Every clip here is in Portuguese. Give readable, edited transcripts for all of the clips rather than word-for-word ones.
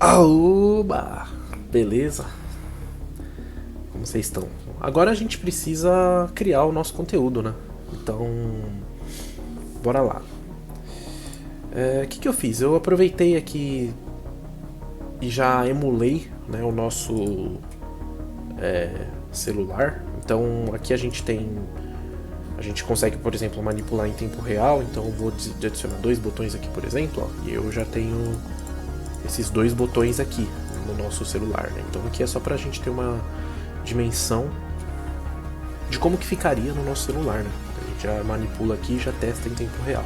Aoba! Beleza? Como vocês estão? Agora a gente precisa criar o nosso conteúdo, né? Então, bora lá. O que eu fiz? Eu aproveitei aqui e já emulei, né, o nosso celular. Então aqui a gente consegue, por exemplo, manipular em tempo real. Então eu vou adicionar dois botões aqui, por exemplo, ó, e eu já tenho esses dois botões aqui no nosso celular, né? Então aqui é só pra gente ter uma dimensão de como que ficaria no nosso celular, né? A gente já manipula aqui e já testa em tempo real,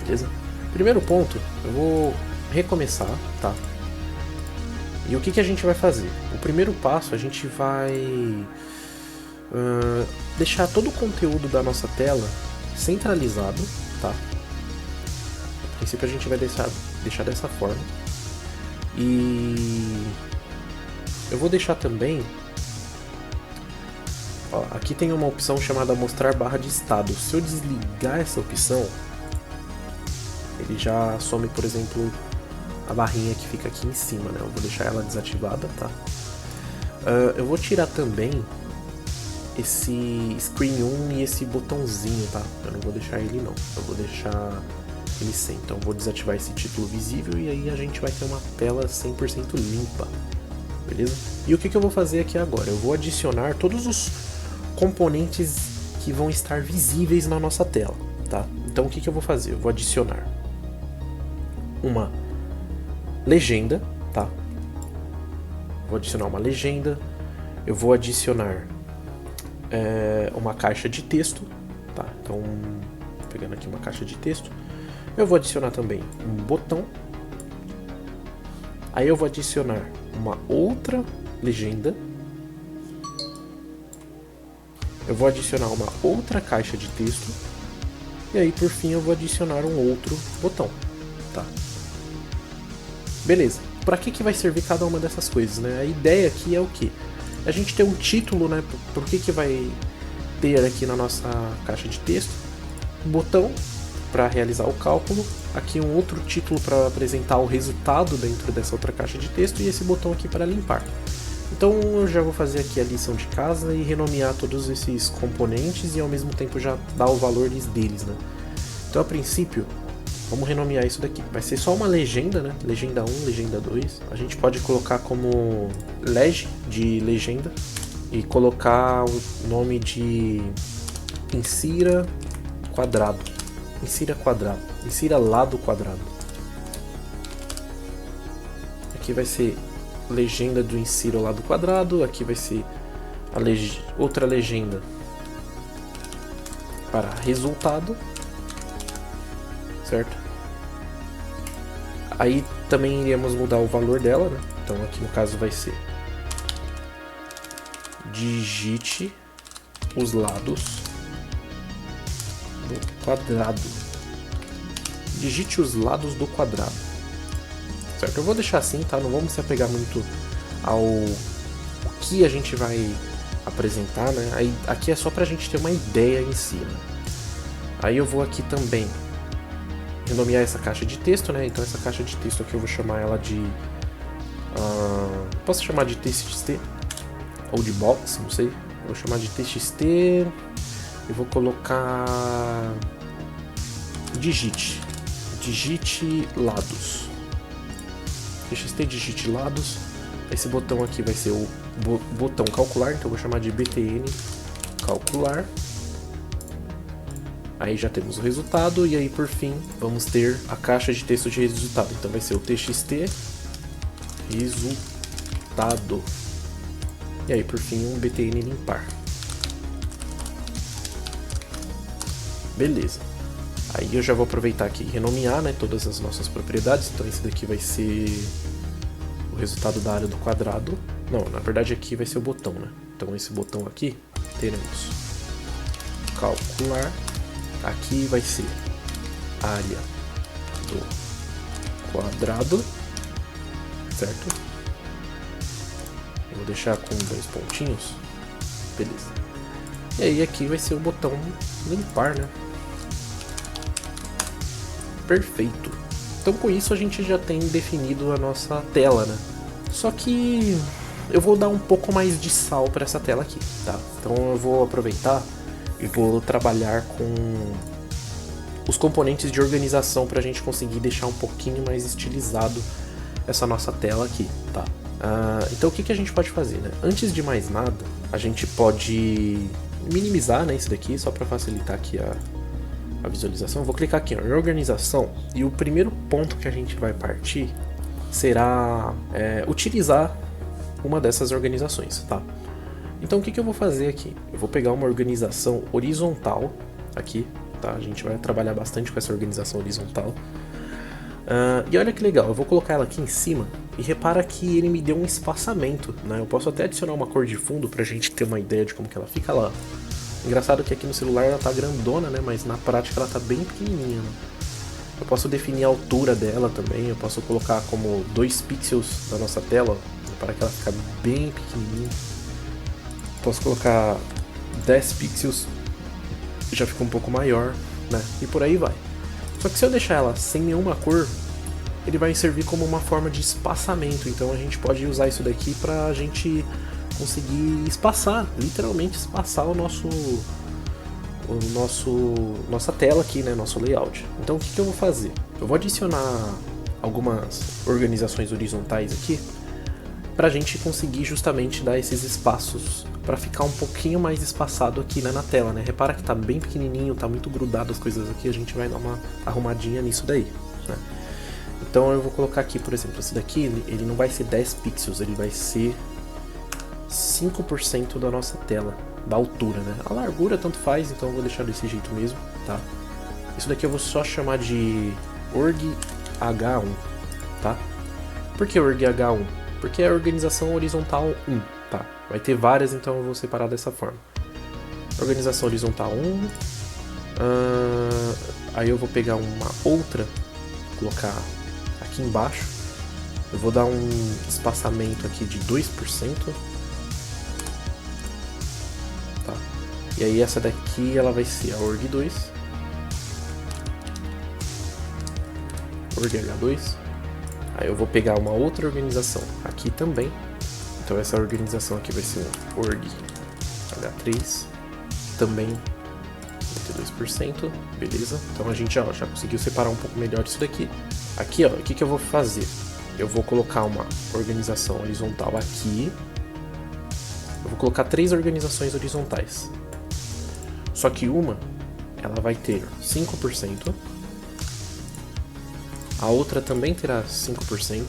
beleza? Primeiro ponto, eu vou recomeçar, tá? E o que a gente vai fazer? O primeiro passo, a gente vai deixar todo o conteúdo da nossa tela centralizado, tá? A princípio a gente vai deixar dessa forma. E eu vou deixar também, ó, aqui tem uma opção chamada mostrar barra de estado. Se eu desligar essa opção, ele já some, por exemplo, a barrinha que fica aqui em cima, né? Eu vou deixar ela desativada, tá? Eu vou tirar também esse screen 1 e esse botãozinho, tá? Eu não vou deixar ele não, eu vou deixar ele sem. Então eu vou desativar esse título visível e aí a gente vai ter uma tela 100% limpa, beleza? E o que eu vou fazer aqui agora? Eu vou adicionar todos os componentes que vão estar visíveis na nossa tela, tá? Então o que eu vou fazer? Eu vou adicionar uma legenda, tá? Vou adicionar uma legenda. Eu vou adicionar uma caixa de texto, tá? Então, pegando aqui uma caixa de texto, eu vou adicionar também um botão. Aí eu vou adicionar uma outra legenda. Eu vou adicionar uma outra caixa de texto. E aí, por fim, eu vou adicionar um outro botão, tá? Beleza. Para que vai servir cada uma dessas coisas, né? A ideia aqui é o quê? A gente ter um título, né? Por que vai ter aqui na nossa caixa de texto um botão para realizar o cálculo, aqui um outro título para apresentar o resultado dentro dessa outra caixa de texto e esse botão aqui para limpar. Então eu já vou fazer aqui a lição de casa e renomear todos esses componentes e ao mesmo tempo já dar o valor deles, né? Então a princípio, vamos renomear isso daqui. Vai ser só uma legenda, né? Legenda 1, legenda 2. A gente pode colocar como leg de legenda e colocar o nome de insira quadrado. Insira quadrado. Insira lado quadrado. Aqui vai ser legenda do insira lado quadrado. Aqui vai ser a outra legenda para resultado. Certo? Aí também iremos mudar o valor dela, né? Então aqui no caso vai ser digite os lados do quadrado. Digite os lados do quadrado. Certo? Eu vou deixar assim, tá? Não vamos se apegar muito ao que a gente vai apresentar, né? Aí, aqui é só pra gente ter uma ideia em si, né? Aí eu vou aqui também renomear essa caixa de texto, né? Então essa caixa de texto aqui eu vou chamar ela de... posso chamar de TXT? Ou de box, não sei. Eu vou chamar de TXT e vou colocar... digite lados. TXT digite lados. Esse botão aqui vai ser o botão calcular, então eu vou chamar de BTN calcular. Aí já temos o resultado e aí por fim vamos ter a caixa de texto de resultado. Então vai ser o TXT resultado. E aí por fim um BTN limpar. Beleza. Aí eu já vou aproveitar aqui e renomear, né, todas as nossas propriedades. Então esse daqui vai ser o resultado da área do quadrado. Não, na verdade aqui vai ser o botão, né? Então esse botão aqui teremos calcular. Aqui vai ser área do quadrado, certo? Eu vou deixar com 2 pontinhos, beleza. E aí aqui vai ser o botão limpar, né? Perfeito. Então com isso a gente já tem definido a nossa tela, né? Só que eu vou dar um pouco mais de sal para essa tela aqui, tá? Então eu vou aproveitar e vou trabalhar com os componentes de organização para a gente conseguir deixar um pouquinho mais estilizado essa nossa tela aqui, tá? Então o que a gente pode fazer, né? Antes de mais nada, a gente pode minimizar, né, isso daqui, só para facilitar aqui a visualização. Eu vou clicar aqui em organização e o primeiro ponto que a gente vai partir será utilizar uma dessas organizações, tá? Então o que eu vou fazer aqui? Eu vou pegar uma organização horizontal aqui, tá? A gente vai trabalhar bastante com essa organização horizontal. E olha que legal, eu vou colocar ela aqui em cima e repara que ele me deu um espaçamento, né? Eu posso até adicionar uma cor de fundo pra gente ter uma ideia de como que ela fica lá. Engraçado que aqui no celular ela tá grandona, né? Mas na prática ela tá bem pequenininha, né? Eu posso definir a altura dela também, eu posso colocar como 2 pixels da nossa tela, para que ela fique bem pequenininha. Posso colocar 10 pixels, já fica um pouco maior, né? E por aí vai. Só que se eu deixar ela sem nenhuma cor, ele vai servir como uma forma de espaçamento. Então a gente pode usar isso daqui para a gente conseguir espaçar, literalmente espaçar nossa tela aqui, né, nosso layout. Então o que eu vou fazer? Eu vou adicionar algumas organizações horizontais aqui para a gente conseguir justamente dar esses espaços para ficar um pouquinho mais espaçado aqui, né, na tela, né? Repara que tá bem pequenininho, tá muito grudado as coisas aqui, a gente vai dar uma arrumadinha nisso daí, né? Então eu vou colocar aqui, por exemplo, esse daqui, ele não vai ser 10 pixels, ele vai ser 5% da nossa tela, da altura, né? A largura tanto faz, então eu vou deixar desse jeito mesmo, tá? Isso daqui eu vou só chamar de org H1, tá? Por que org H1? Porque é a organização horizontal 1, tá? Vai ter várias, então eu vou separar dessa forma. Organização horizontal 1. Aí eu vou pegar uma outra, colocar aqui embaixo. Eu vou dar um espaçamento aqui de 2%. Tá? E aí essa daqui ela vai ser a org2. Org H2. Aí eu vou pegar uma outra organização aqui também. Então essa organização aqui vai ser um org H3, também 22%, beleza? Então a gente já conseguiu separar um pouco melhor isso daqui. Aqui, ó, o que eu vou fazer? Eu vou colocar uma organização horizontal aqui. Eu vou colocar 3 organizações horizontais. Só que uma, ela vai ter 5%. A outra também terá 5%.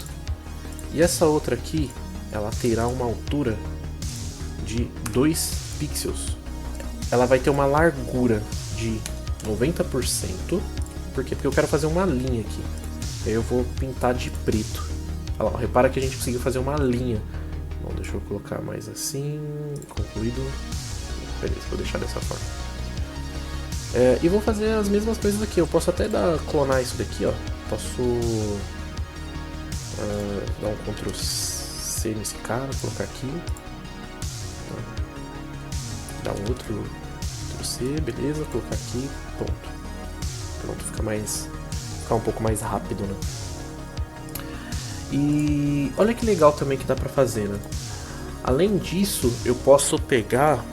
E essa outra aqui, ela terá uma altura de 2 pixels. Ela vai ter uma largura de 90%. Por quê? Porque eu quero fazer uma linha aqui. Aí eu vou pintar de preto. Olha lá, repara que a gente conseguiu fazer uma linha. Bom, deixa eu colocar mais assim. Concluído. Beleza, vou deixar dessa forma. E vou fazer as mesmas coisas aqui. Eu posso até clonar isso daqui, ó. Posso dar um Ctrl C nesse cara, colocar aqui. Dar um outro Ctrl C, beleza, colocar aqui, pronto, ficar um pouco mais rápido, né? E olha que legal também que dá pra fazer, né? Além disso, eu posso pegar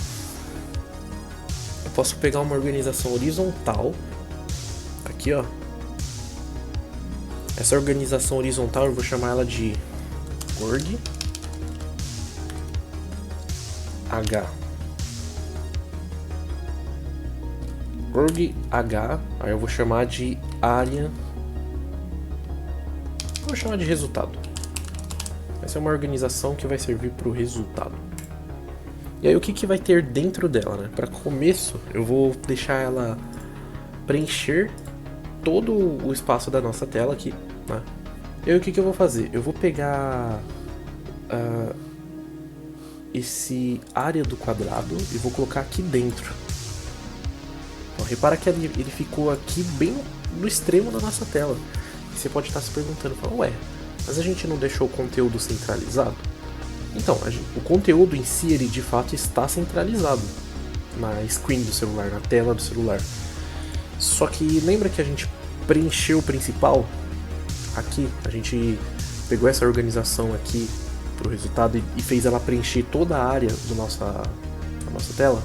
uma organização horizontal aqui, ó. Essa organização horizontal eu vou chamar ela de org H. Org H, aí eu vou chamar de área. Vou chamar de resultado. Essa é uma organização que vai servir para o resultado. E aí o que vai ter dentro dela, né? Para começo, eu vou deixar ela preencher todo o espaço da nossa tela aqui, né? E aí o que eu vou fazer? Eu vou pegar esse área do quadrado e vou colocar aqui dentro. Então, repara que ele ficou aqui bem no extremo da nossa tela. E você pode estar se perguntando, ué, mas a gente não deixou o conteúdo centralizado? Então, o conteúdo em si, ele de fato está centralizado na screen do celular, na tela do celular. Só que lembra que a gente preencheu o principal? aqui, a gente pegou essa organização aqui pro resultado e fez ela preencher toda a área da nossa tela.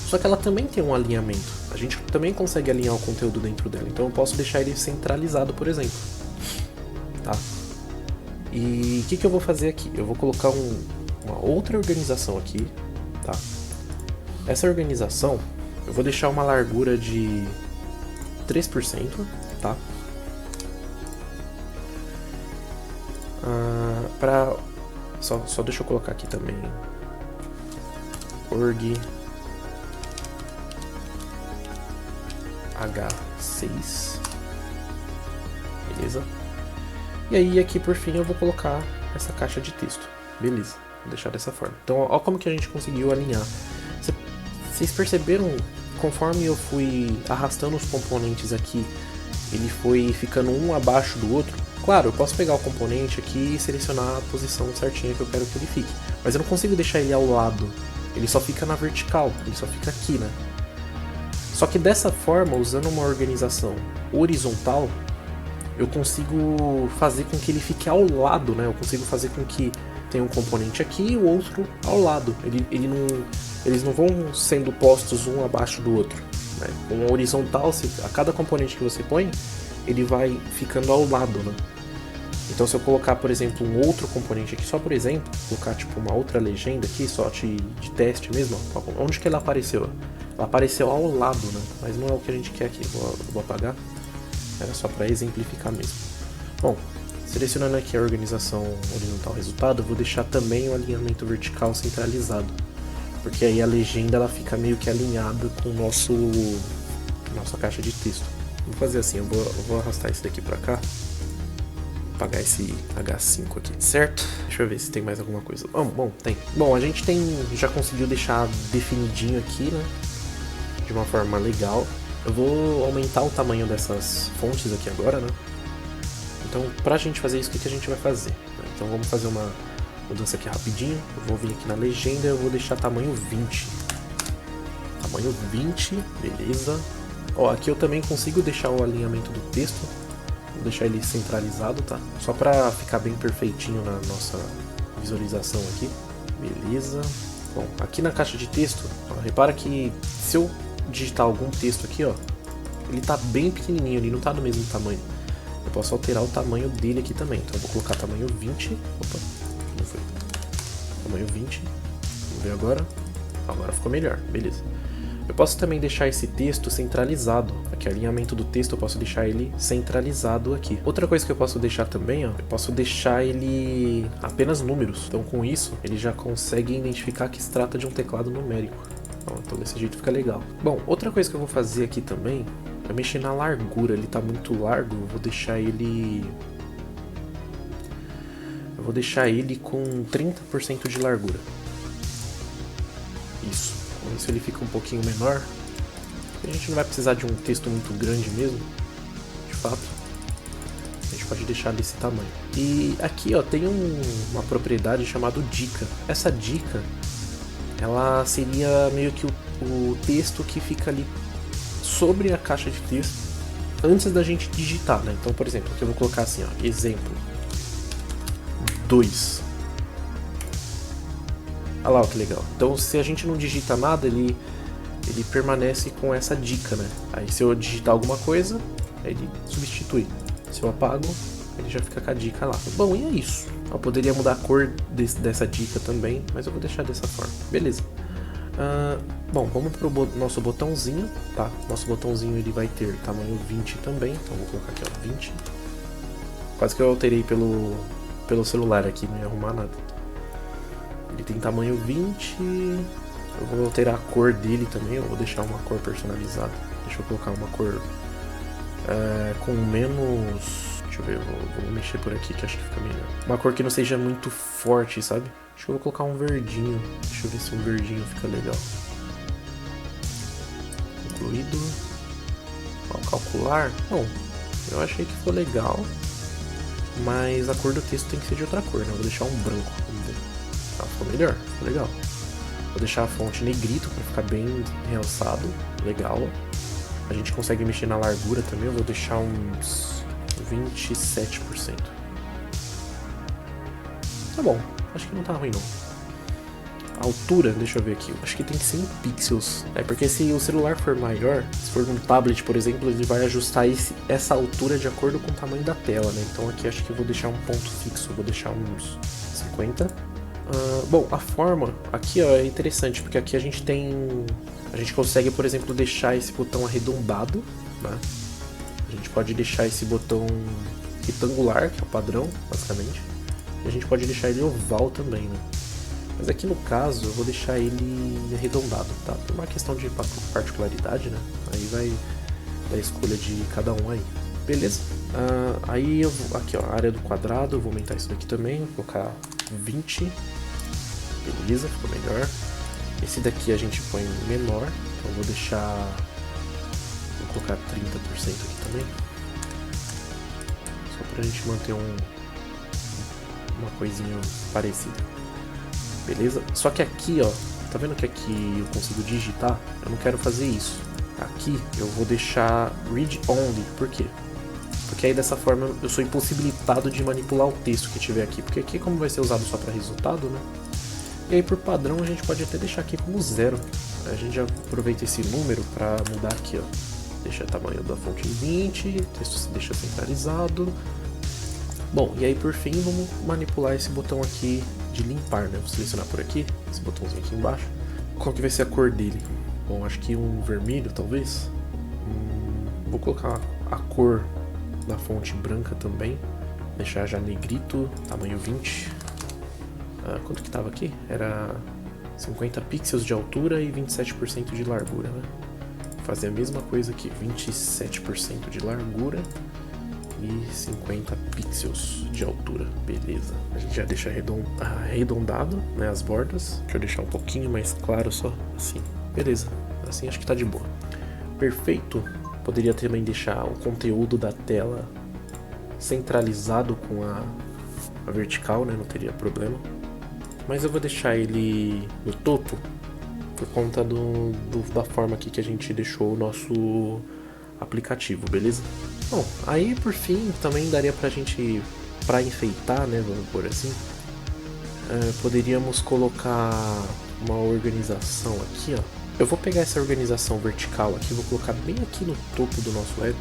Só que ela também tem um alinhamento. A gente também consegue alinhar o conteúdo dentro dela. Então eu posso deixar ele centralizado, por exemplo. Tá? E o que eu vou fazer aqui? Eu vou colocar uma outra organização aqui. Tá? Essa organização, eu vou deixar uma largura de 3%. Tá? Só deixa eu colocar aqui também org H6, beleza? E aí aqui por fim eu vou colocar essa caixa de texto, beleza? Vou deixar dessa forma. Então ó como que a gente conseguiu alinhar. Vocês perceberam, conforme eu fui arrastando os componentes aqui, ele foi ficando um abaixo do outro? Claro, eu posso pegar o componente aqui e selecionar a posição certinha que eu quero que ele fique, mas eu não consigo deixar ele ao lado, ele só fica na vertical, ele só fica aqui, né? Só que dessa forma, usando uma organização horizontal, eu consigo fazer com que ele fique ao lado, né? Eu consigo fazer com que tenha um componente aqui e o outro ao lado. Eles não vão sendo postos um abaixo do outro, né? Com a horizontal, a cada componente que você põe, ele vai ficando ao lado, né? Então se eu colocar, por exemplo, um outro componente aqui, só por exemplo, colocar tipo uma outra legenda aqui, só de teste mesmo, ó, onde que ela apareceu? Ela apareceu ao lado, né? Mas não é o que a gente quer aqui, vou apagar, era só para exemplificar mesmo. Bom, selecionando aqui a organização horizontal resultado, eu vou deixar também o alinhamento vertical centralizado, porque aí a legenda ela fica meio que alinhada com o nossa caixa de texto. Vou fazer assim, eu vou arrastar esse daqui para cá, apagar esse H5 aqui, certo? Deixa eu ver se tem mais alguma coisa. Bom, tem. Bom, a gente já conseguiu deixar definidinho aqui, né? De uma forma legal. Eu vou aumentar o tamanho dessas fontes aqui agora, né? Então, pra gente fazer isso, o que a gente vai fazer? Então vamos fazer uma mudança aqui rapidinho. Eu vou vir aqui na legenda, eu vou deixar tamanho 20. Tamanho 20, beleza. Ó, aqui eu também consigo deixar o alinhamento do texto. Vou deixar ele centralizado, tá? Só pra ficar bem perfeitinho na nossa visualização aqui. Beleza. Bom, aqui na caixa de texto, ó, repara que se eu digitar algum texto aqui, ó, ele tá bem pequenininho, ele não tá do mesmo tamanho. Eu posso alterar o tamanho dele aqui também. Então eu vou colocar tamanho 20. Opa, não foi. Tamanho 20. Vamos ver agora. Agora ficou melhor, beleza. Eu posso também deixar esse texto centralizado. Aqui, o alinhamento do texto, eu posso deixar ele centralizado aqui. Outra coisa que eu posso deixar também, ó, eu posso deixar ele apenas números. Então, com isso, ele já consegue identificar que se trata de um teclado numérico. Então, desse jeito fica legal. Bom, outra coisa que eu vou fazer aqui também é mexer na largura. Ele tá muito largo, eu vou deixar ele... com 30% de largura. Isso. Com isso ele fica um pouquinho menor. A gente não vai precisar de um texto muito grande mesmo, de fato. A gente pode deixar desse tamanho. E aqui, ó, tem uma propriedade chamada dica. Essa dica, ela seria meio que o texto que fica ali sobre a caixa de texto antes da gente digitar, né? Então, por exemplo, aqui eu vou colocar assim, ó, exemplo 2. Olha lá, ó, que legal. Então, se a gente não digita nada, ele permanece com essa dica, né? Aí, se eu digitar alguma coisa, ele substitui. Se eu apago, ele já fica com a dica lá. Bom, e é isso. Eu poderia mudar a cor dessa dica também, mas eu vou deixar dessa forma. Beleza. Bom, vamos pro nosso botãozinho, tá? Nosso botãozinho ele vai ter tamanho 20 também. Então, vou colocar aqui, ó, 20. Quase que eu alterei pelo celular aqui, não ia arrumar nada. Ele tem tamanho 20. Eu vou alterar a cor dele também. Eu vou deixar uma cor personalizada. Deixa eu colocar uma cor com menos... Deixa eu ver, vou mexer por aqui que acho que fica melhor. Uma cor que não seja muito forte, sabe? Acho que eu vou colocar um verdinho. Deixa eu ver se um verdinho fica legal. Concluído. Ó, calcular. Bom, eu achei que ficou legal. Mas a cor do texto tem que ser de outra cor, né? Eu vou deixar um branco. Vamos ver. Ah, ficou melhor, ficou legal. Vou deixar a fonte negrito para ficar bem realçado, legal. A gente consegue mexer na largura também, eu vou deixar uns 27%. Tá bom, acho que não tá ruim não. A altura, deixa eu ver aqui, acho que tem 100 pixels. É porque se o celular for maior, se for um tablet, por exemplo, ele vai ajustar essa altura de acordo com o tamanho da tela, né? Então aqui acho que eu vou deixar um ponto fixo, vou deixar uns 50. Bom, a forma aqui ó, é interessante, porque aqui a gente consegue, por exemplo, deixar esse botão arredondado, né? A gente pode deixar esse botão retangular, que é o padrão, basicamente. E a gente pode deixar ele oval também, né? Mas aqui no caso eu vou deixar ele arredondado, tá? Por uma questão de particularidade, né? Aí vai da escolha de cada um aí. Beleza? Aí eu vou, aqui ó, a área do quadrado, eu vou aumentar isso daqui também, vou colocar 20. Beleza, ficou melhor. Esse daqui a gente põe menor, então eu vou deixar... Vou colocar 30% aqui também. Só pra gente manter uma coisinha parecida. Beleza? Só que aqui, ó, tá vendo que aqui eu consigo digitar? Eu não quero fazer isso. Aqui eu vou deixar read only. Por quê? Porque aí dessa forma eu sou impossibilitado de manipular o texto que tiver aqui. Porque aqui como vai ser usado só para resultado, né? E aí por padrão a gente pode até deixar aqui como 0. A gente já aproveita esse número para mudar aqui, ó. Deixa o tamanho da fonte em 20, o texto se deixa centralizado. Bom, e aí por fim vamos manipular esse botão aqui de limpar, né? Vou selecionar por aqui, esse botãozinho aqui embaixo. Qual que vai ser a cor dele? Bom, acho que um vermelho talvez. Vou colocar a cor da fonte branca também. Deixar já negrito, tamanho 20. Quanto que tava aqui? Era 50 pixels de altura e 27% de largura, né? Vou fazer a mesma coisa aqui, 27% de largura e 50 pixels de altura, beleza. A gente já deixa arredondado, né, as bordas. Deixa eu deixar um pouquinho mais claro só, assim, beleza. Assim acho que tá de boa. Perfeito. Poderia também deixar o conteúdo da tela centralizado com a vertical, né, não teria problema. Mas eu vou deixar ele no topo por conta da forma aqui que a gente deixou o nosso aplicativo, beleza? Bom, aí por fim também daria pra gente, pra enfeitar, né, vamos por assim, poderíamos colocar uma organização aqui, ó. Eu vou pegar essa organização vertical aqui, vou colocar bem aqui no topo do nosso app.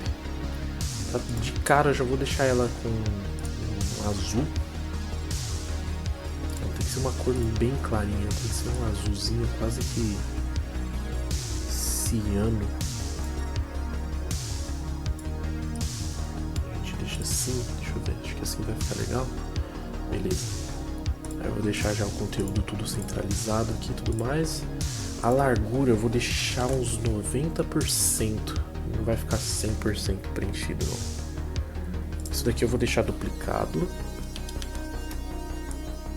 De cara eu já vou deixar ela com um azul. Então tem que ser uma cor bem clarinha, tem que ser um azulzinho quase que ciano. Assim, deixa eu ver, acho que assim vai ficar legal. Beleza. Aí eu vou deixar já o conteúdo tudo centralizado aqui e tudo mais. A largura eu vou deixar uns 90%. Não vai ficar 100% preenchido não. Isso daqui eu vou deixar duplicado. Vou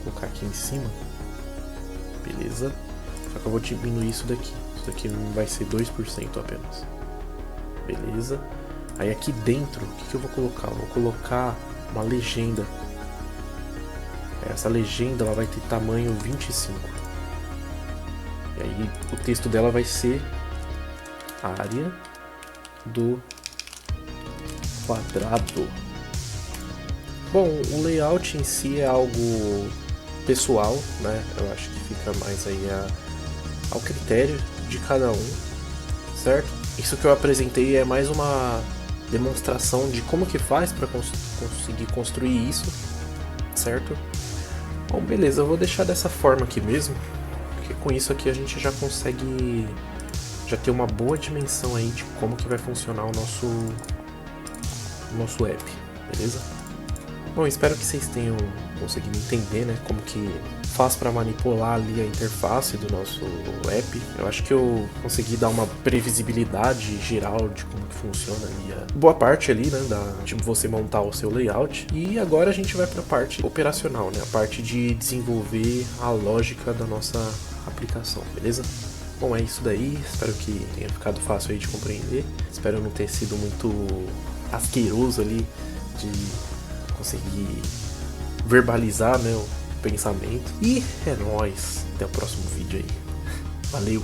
colocar aqui em cima. Beleza. Só que eu vou diminuir isso daqui. Isso daqui vai ser 2% apenas. Beleza. Aí aqui dentro, o que eu vou colocar? Eu vou colocar uma legenda. Essa legenda ela vai ter tamanho 25. E aí o texto dela vai ser área do quadrado. Bom, o layout em si é algo pessoal, né? Eu acho que fica mais aí ao critério de cada um, certo? Isso que eu apresentei é mais uma demonstração de como que faz para conseguir construir isso, certo? Bom, beleza, eu vou deixar dessa forma aqui mesmo, porque com isso aqui a gente já consegue já ter uma boa dimensão aí de como que vai funcionar o nosso app, beleza? Bom, espero que vocês tenham conseguido entender, né, como que faz para manipular ali a interface do nosso app. Eu acho que eu consegui dar uma previsibilidade geral de como que funciona ali boa parte ali, né, de você montar o seu layout. E agora a gente vai para a parte operacional, né, a parte de desenvolver a lógica da nossa aplicação, beleza? Bom, é isso daí, espero que tenha ficado fácil aí de compreender. Espero não ter sido muito asqueroso ali de conseguir verbalizar, né, o pensamento. E é nóis. Até o próximo vídeo aí. Valeu!